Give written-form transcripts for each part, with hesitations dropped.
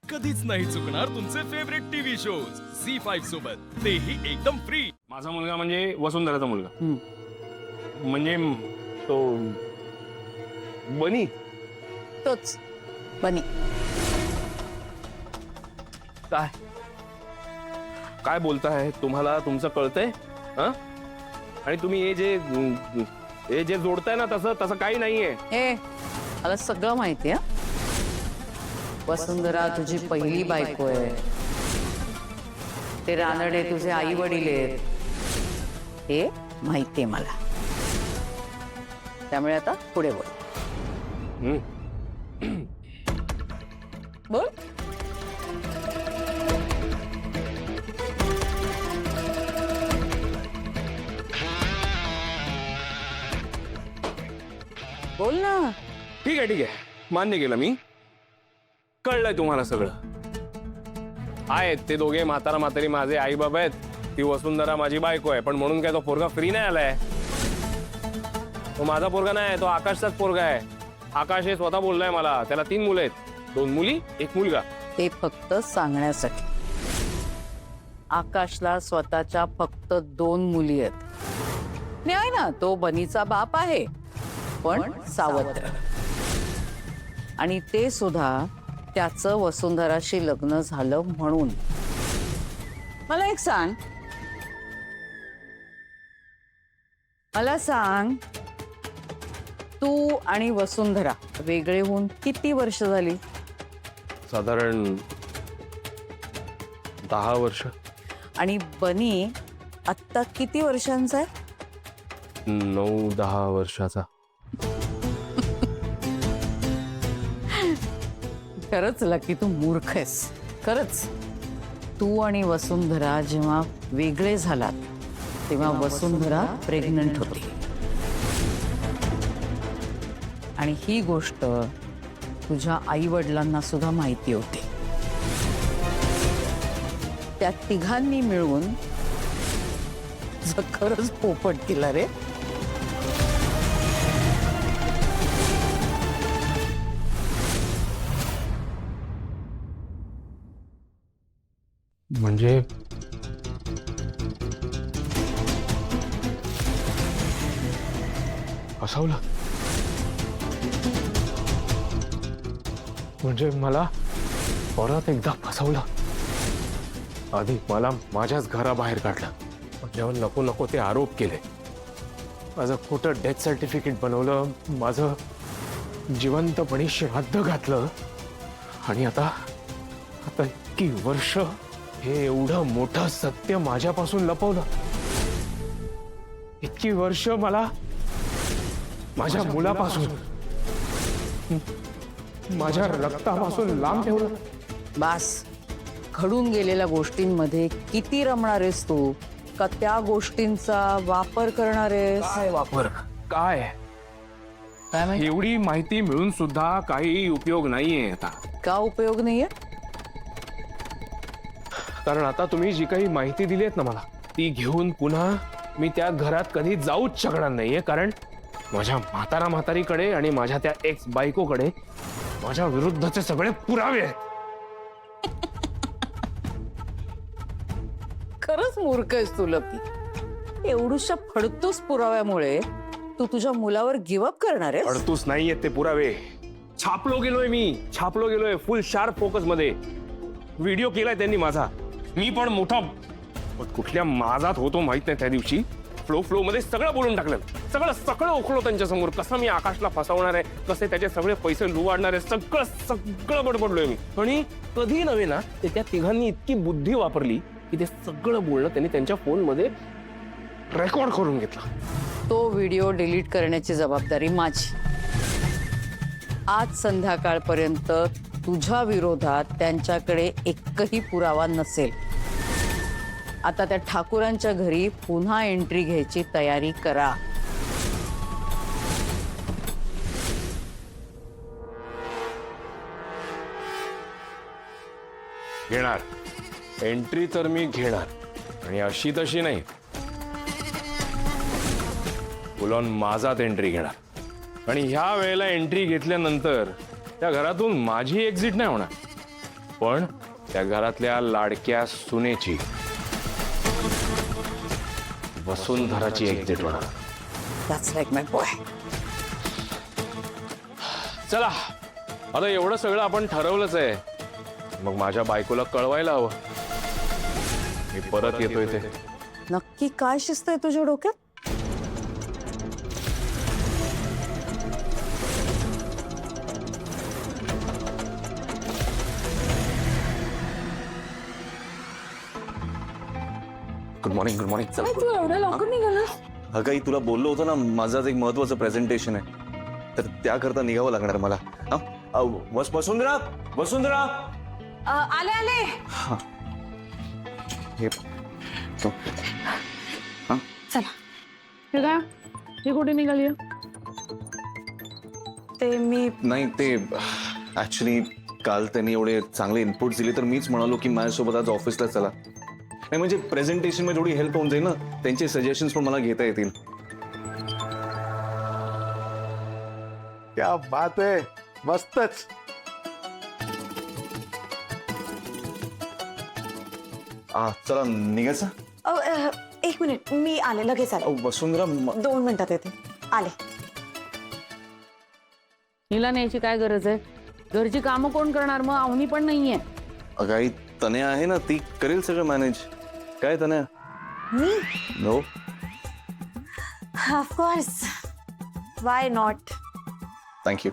कधीच नाही चुकणार तुमचे फेवरेट टीव्ही शोज झी5 सोबत, तेही एकदम फ्री। माझा मुलगा म्हणजे वसुंधराचा मुलगा, म्हणजे तो बनी। तोच बनी। काय काय बोलताय? तुम्हाला तुमचं कळतंय? हं? आणि तुम्ही हे जे जोडताय ना, तसं तसं काही नाहीये। ए, मला सगळं माहिती आहे। वसुंधरा तुझी पहिली बायको आहे, ते रानडे तुझे आई वडील आहेत, हे माहिती आहे मला। त्यामुळे आता पुढे बोल। बोल। बोल ना। ठीक आहे, मान्य केलं मी। कळलंय तुम्हाला सगळं। आहेत ते दोघे म्हातारा म्हातारी माझे आई बाबा आहेत, ती वसुंधरा माझी बायको आहे। पण म्हणून काय तो पोरगा फ्री नाही आलाय? तो माझा पोरगा नाही, तो आकाशचाच पोरगा आहे। आकाश हे स्वतः बोललाय मला, त्याला 3 मुलं आहेत, 2 मुली 1 मुलगा। ते फक्त सांगण्यासाठी। आकाशला स्वतःच्या फक्त 2 मुली आहेत। न्याय ना, तो बनीचा बाप आहे, पण सावत्र। आणि ते सुद्धा त्याचं वसुंधराशी लग्न झालं म्हणून। मला एक सांग, तू आणि वसुंधरा वेगळे होऊन किती वर्ष झाली? साधारण 10 वर्ष। आणि बनी आत्ता किती वर्षांचा आहे? 9-10 वर्षाचा। खरंच लकी, तू मूर्ख आहेस खरंच। तू आणि वसुंधरा जेव्हा वेगळे झालात तेव्हा वसुंधरा प्रेग्नंट होती, आणि ही गोष्ट तुझ्या आई वडिलांना सुद्धा माहिती होती। त्या तिघांनी मिळून खरंच पोपट केला रे। म्हणजे फसवलं? म्हणजे मला परत एकदा फसवलं? आधी मला माझ्याच घराबाहेर काढलं, जेव्हा नको नको ते आरोप केले, माझं खोटं डेथ सर्टिफिकेट बनवलं, माझं जिवंतपणी श्राद्ध घातलं, आणि आता इतकी वर्ष हे एवढं मोठं सत्य माझ्यापासून लपवलं। इतकी वर्ष मला माझ्या मुलापासून, माझ्या रक्तापासून लांब ठेवलं। बास, घडून गेलेल्या गोष्टींमध्ये किती रमणार आहेस तू? का त्या गोष्टींचा वापर करणार आहेस? काय वापर? काय माहिती? एवढी माहिती मिळून सुद्धा काही उपयोग नाहीये आता। का उपयोग नाहीये? कारण आता तुम्ही जी काही माहिती दिली आहेत ना मला, ती घेऊन पुन्हा मी त्या घरात कधी जाऊच शकणार नाहीये। कारण माझ्या म्हातारीकडे आणि माझ्या त्या एक्स बायकोकडे माझ्या विरुद्धचे सगळे पुरावे आहेत। खरंच मूर्ख आहेस तू लकी। एवढूशा फडतूस पुराव्यामुळे तू तुझ्या मुलावर गिव्हअप करणार आहेस? अडतूच नाहीयेत ते पुरावे। छापलो गेलोय फुल शार्प फोकस मध्ये। व्हिडिओ केलाय त्यांनी माझा, मी पण मोठा कुठल्या माझात होतो माहित नाही। त्या दिवशी फ्लो मध्ये सगळं बोलून टाकलं, सगळं उखलो त्यांच्या समोर। कसं मी आकाशला फसवणार आहे, कसे त्याचे सगळे पैसे लुबाडणार आहे, सगळं बडबडलोय मी। आणि कधी नव्हे ना, त्या तिघांनी इतकी बुद्धी वापरली की ते सगळं बोलणं त्यांनी त्यांच्या फोन मध्ये रेकॉर्ड करून घेतला। तो व्हिडिओ डिलीट करण्याची जबाबदारी माझी। आज संध्याकाळपर्यंत तुझ्या विरोधात त्यांच्याकडे एकही पुरावा नसेल। आता त्या ठाकूरांच्या घरी पुन्हा एंट्री घ्यायची तयारी करा। घेणार एंट्री तर मी घेणार, आणि अशी तशी नाही, फुलॉन माझाच एंट्री घेणार। आणि ह्या वेळेला एंट्री घेतल्यानंतर त्या घरातून माझी एक्झिट नाही होणार। पण त्या घरातल्या लाडक्या सुनेची, वसुंधराची एक्झिट होणार. That's like my boy. चला आता एवढं सगळं आपण ठरवलंच आहे, मग माझ्या बायकोला कळवायला हवं मी परत येतोय ते. नक्की काय शिस्त आहे तुझ्या डोक्यात? Good morning. Good morning. चला तू एवढ्या लवकर निघाला? काही तुला बोललो होतो ना, माझं आज एक महत्वाचं प्रेझेंटेशन आहे, तर त्याकरता निघावं लागणार मला. वसुंधरा, वसुंधरा. आले आले. हे तो. चला. हे काय? हे कुठे निघाली? ते मी नाही, ते ऍक्च्युली काल त्यांनी एवढे चांगले इनपुट दिले, तर मीच म्हणालो की माझ्यासोबत आज ऑफिसला चला. नाही म्हणजे प्रेझेंटेशन मध्ये थोडी हेल्प होऊन जाईल ना, त्यांचे सजेशन्स पण मला घेता येतील. क्या बात आहे, मस्तच. चला निघायचं. एक मिनिट, मी आले, लगेच आले. वसुंधरा 2 मिनिटात येते, आले. हिला न्यायची काय गरज आहे? घरची कामं कोण करणार? मग अवनी पण नाहीये. काही तनया आहे ना, ती करेल सगळं मॅनेज. काय तनया? मी no. Of course, why not. Thank you.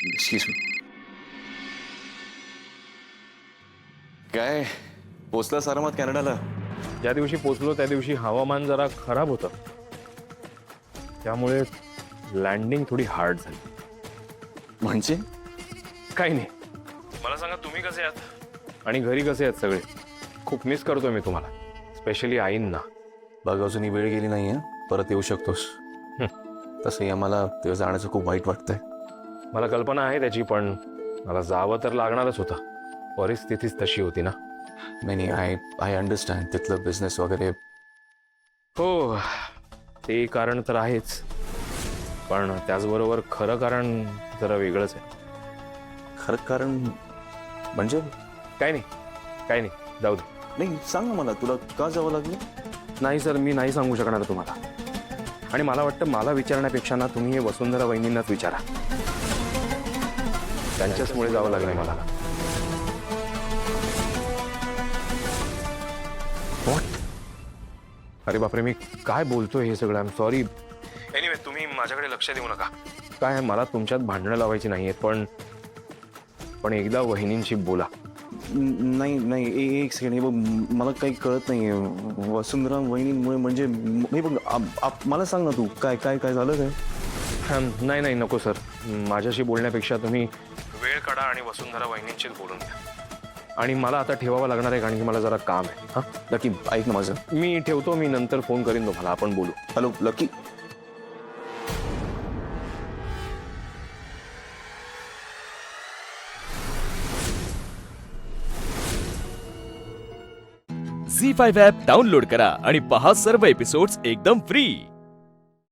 Excuse me. काय पोचला सारामत कॅनडाला? ज्या दिवशी पोचलो त्या दिवशी हवामान जरा खराब होतं, त्यामुळे लँडिंग थोडी हार्ड झाली. म्हणजे काही नाही. मला सांगा तुम्ही कसे आहात आणि घरी कसे आहेत सगळे? खूप मिस करतोय मी तुम्हाला, स्पेशली आईंना. बघ अजून ही वेळ गेली नाहीये, परत येऊ शकतोस. तसंही आम्हाला तेव्हा जाण्याचं खूप वाईट वाटतंय. मला कल्पना आहे त्याची, पण मला जावं तर लागणारच होतं. परिस्थितीच तशी होती ना. नाही, आय अंडरस्टँड तिथलं बिझनेस वगैरे. हो, ते कारण तर आहेच, पण त्याचबरोबर खरं कारण जरा वेगळंच आहे. खरं कारण म्हणजे? काय नाही, काय नाही, जाऊ दे. नाही, सांग ना मला, तुला का जावं लागलं? नाही सर, मी नाही सांगू शकणार तुम्हाला. आणि मला वाटतं मला विचारण्यापेक्षा ना तुम्ही हे वसुंधरा वहिनींनाच विचारा. त्यांच्याचमुळे जावं लागलंय मला. अरे बापरे, मी काय बोलतोय हे सगळं? I am sorry. एनिवे, तुम्ही माझ्याकडे लक्ष देऊ नका. काय मला तुमच्यात भांडणं लावायची नाहीयेत, पण एकदा वहिनींशी बोला. नाही, एक सेकंड. हे बघ, मला काही कळत नाही. वसुंधरा वहिनींमुळे म्हणजे मी बघ, मला सांग ना तू, काय काय काय झालं काय? नाही, नको सर. माझ्याशी बोलण्यापेक्षा तुम्ही वेळ काढा आणि वसुंधरा वहिनींशीच बोलून घ्या. आणि मला आता ठेवावं लागणार आहे, कारण की मला जरा काम आहे. हां, लकी ऐक ना माझं. मी ठेवतो. मी नंतर फोन करीन तुम्हाला, आपण बोलू. Hello Lucky. Zee five app download करा आणि पहा सर्व एपिसोड्स एकदम फ्री.